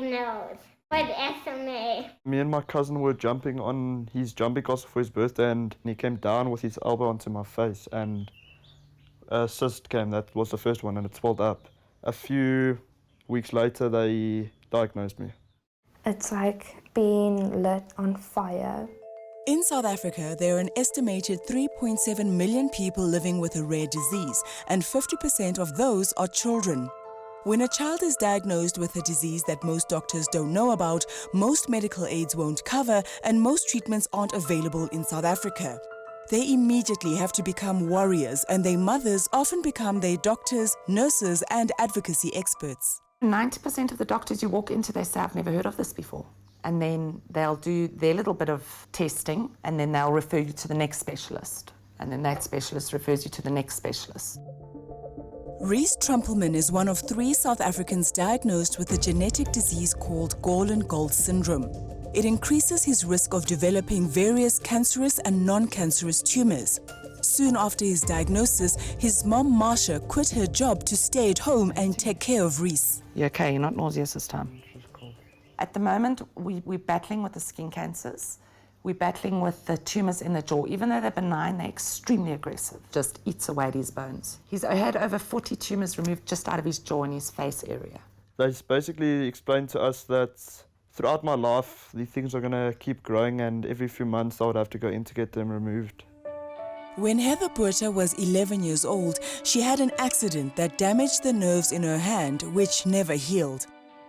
diagnosed with SMA. Me and my cousin were jumping on his jumping castle for his birthday, and he came down with his elbow onto my face, and a cyst came. That was the first one, and it swelled up. A few weeks later, they diagnosed me. It's like being lit on fire. In South Africa, there are an estimated 3.7 million people living with a rare disease, and 50% of those are children. When a child is diagnosed with a disease that most doctors don't know about, most medical aids won't cover, and most treatments aren't available in South Africa. They immediately have to become warriors, and their mothers often become their doctors, nurses, and advocacy experts. 90% of the doctors you walk into, they say, I've never heard of this before. And then they'll do their little bit of testing, and then they'll refer you to the next specialist. And then that specialist refers you to the next specialist. Reese Trumpelman is one of 3 South Africans diagnosed with a genetic disease called Gorlin-Gold syndrome. It increases his risk of developing various cancerous and non-cancerous tumors. Soon after his diagnosis, his mom, Marsha, quit her job to stay at home and take care of Reese. You okay? You're not nauseous this time? At the moment, we're battling with the skin cancers. We're battling with the tumours in the jaw. Even though they're benign, they're extremely aggressive. Just eats away at his bones. He's had over 40 tumours removed just out of his jaw and his face area. They basically explained to us that throughout my life, these things are going to keep growing, and every few months I would have to go in to get them removed. When Heather Botha was 11 years old, she had an accident that damaged the nerves in her hand, which never healed.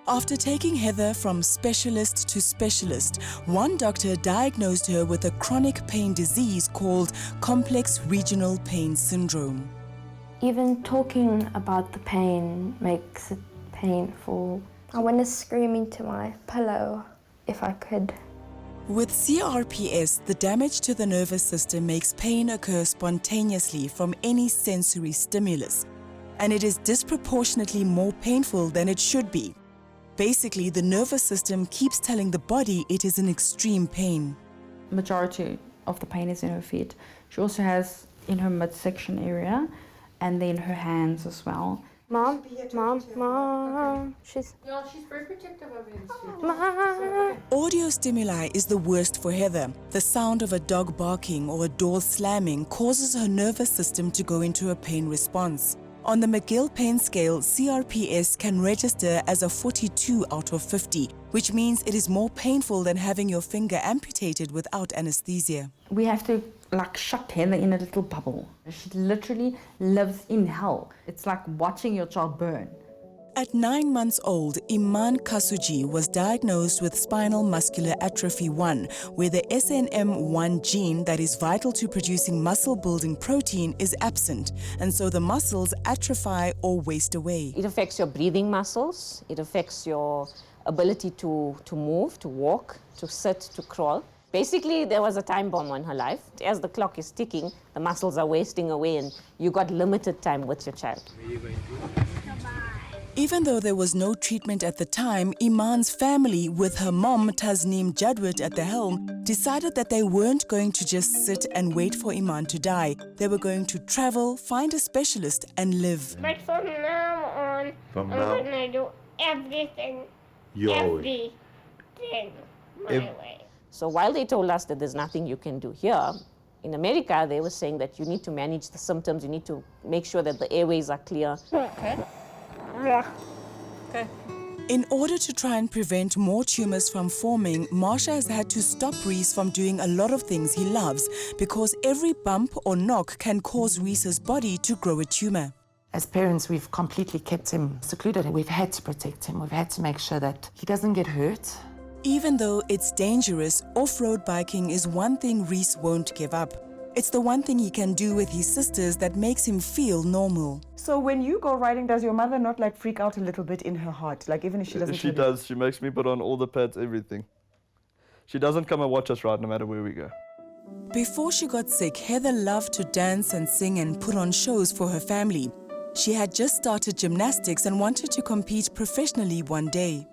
After taking Heather from specialist to specialist, one doctor diagnosed her with a chronic pain disease called complex regional pain syndrome. Even talking about the pain makes it painful. I want to scream into my pillow if I could. With CRPS, the damage to the nervous system makes pain occur spontaneously from any sensory stimulus, and it is disproportionately more painful than it should be. Basically, the nervous system keeps telling the body it is in extreme pain. Majority of the pain is in her feet. She also has in her midsection area and then her hands as well. Mom. She's very protective of him. Mom. Audio stimuli is the worst for Heather. The sound of a dog barking or a door slamming causes her nervous system to go into a pain response. On the McGill Pain Scale, CRPS can register as a 42 out of 50, which means it is more painful than having your finger amputated without anesthesia. We have to shut Heather in a little bubble. She literally lives in hell. It's like watching your child burn. At 9 months old, Iman Kasuji was diagnosed with spinal muscular atrophy 1, where the SNM1 gene that is vital to producing muscle-building protein is absent, and so the muscles atrophy or waste away. It affects your breathing muscles, it affects your ability to move, to walk, to sit, to crawl. Basically, there was a time bomb on her life. As the clock is ticking, the muscles are wasting away and you got limited time with your child. Even though there was no treatment at the time, Iman's family, with her mom, Tasneem Jadwat, at the helm, decided that they weren't going to just sit and wait for Iman to die. They were going to travel, find a specialist, and live. But from now on, I'm going to do everything my way. So while they told us that there's nothing you can do here, in America, they were saying that you need to manage the symptoms, you need to make sure that the airways are clear. Okay. In order to try and prevent more tumors from forming, Marsha has had to stop Reese from doing a lot of things he loves because every bump or knock can cause Reese's body to grow a tumor. As parents, we've completely kept him secluded. We've had to protect him. We've had to make sure that he doesn't get hurt. Even though it's dangerous, off-road biking is one thing Reese won't give up. It's the one thing he can do with his sisters that makes him feel normal. So when you go riding, does your mother not freak out a little bit in her heart? Even if she doesn't? She does. She makes me put on all the pads, everything. She doesn't come and watch us ride no matter where we go. Before she got sick, Heather loved to dance and sing and put on shows for her family. She had just started gymnastics and wanted to compete professionally one day.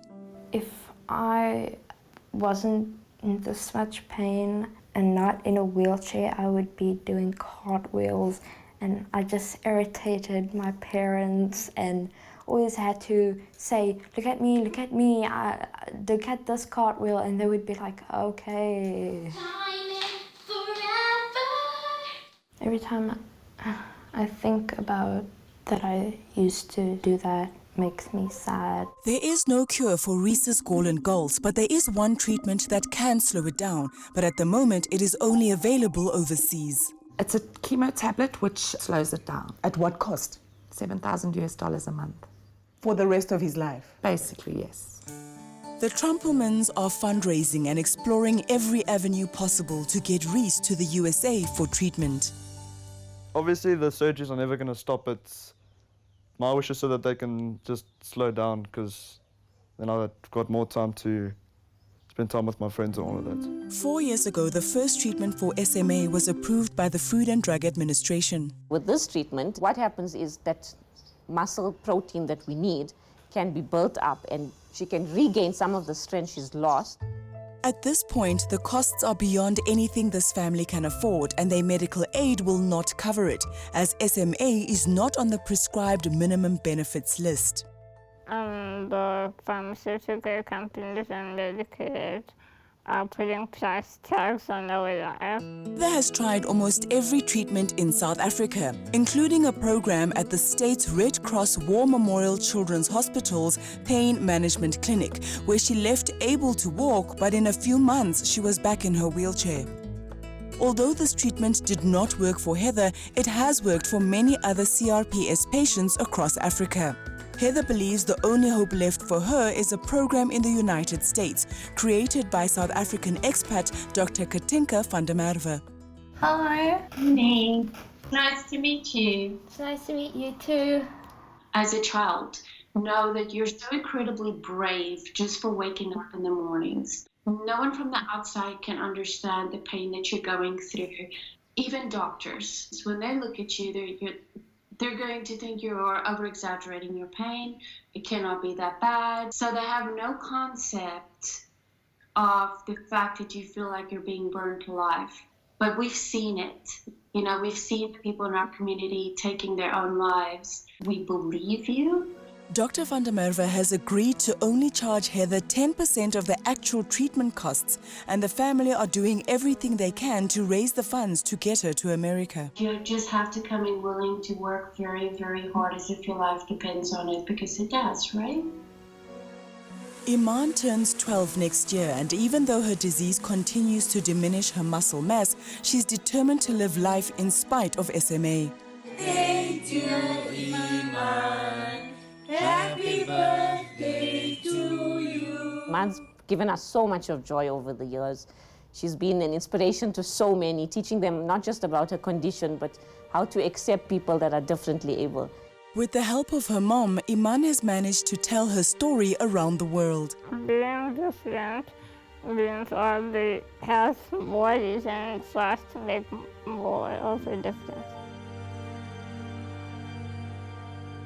If I wasn't in this much pain and not in a wheelchair, I would be doing cartwheels, and I just irritated my parents and always had to say, look at me, look at me, look at this cartwheel, and they would be like, okay. Every time I think about that I used to do that, makes me sad. There is no cure for Reese's Gall and Galls, but there is one treatment that can slow it down. But at the moment, it is only available overseas. It's a chemo tablet which slows it down. At what cost? $7,000 a month. For the rest of his life? Basically, yes. The Trumpelmans are fundraising and exploring every avenue possible to get Reese to the USA for treatment. Obviously, the surgeries are never going to stop. It's my wish is so that they can just slow down, because then I've got more time to spend time with my friends and all of that. 4 years ago, the first treatment for SMA was approved by the Food and Drug Administration. With this treatment, what happens is that muscle protein that we need can be built up and she can regain some of the strength she's lost. At this point, the costs are beyond anything this family can afford, and their medical aid will not cover it, as SMA is not on the prescribed minimum benefits list. The pharmaceutical companies and Medicaid are putting price tags on our life. Heather has tried almost every treatment in South Africa, including a program at the state's Red Cross War Memorial Children's Hospital's Pain Management Clinic, where she left able to walk, but in a few months she was back in her wheelchair. Although this treatment did not work for Heather, it has worked for many other CRPS patients across Africa. Heather believes the only hope left for her is a program in the United States, created by South African expat Dr. Katinka van der Merwe. Hi. Hey, nice to meet you. It's nice to meet you too. As a child, know that you're so incredibly brave just for waking up in the mornings. No one from the outside can understand the pain that you're going through. Even doctors, when they look at you, they're going to think you're over-exaggerating your pain. It cannot be that bad. So they have no concept of the fact that you feel like you're being burned alive. But we've seen it. You know, we've seen people in our community taking their own lives. We believe you. Dr. van der Merwe has agreed to only charge Heather 10% of the actual treatment costs, and the family are doing everything they can to raise the funds to get her to America. You just have to come in willing to work very, very hard as if your life depends on it, because it does, right? Iman turns 12 next year, and even though her disease continues to diminish her muscle mass, she's determined to live life in spite of SMA. Thank you, Iman. Happy birthday to you. Iman's given us so much of joy over the years. She's been an inspiration to so many, teaching them not just about her condition, but how to accept people that are differently able. With the help of her mom, Iman has managed to tell her story around the world. Being different means all the health bodies and starts to make more of a difference.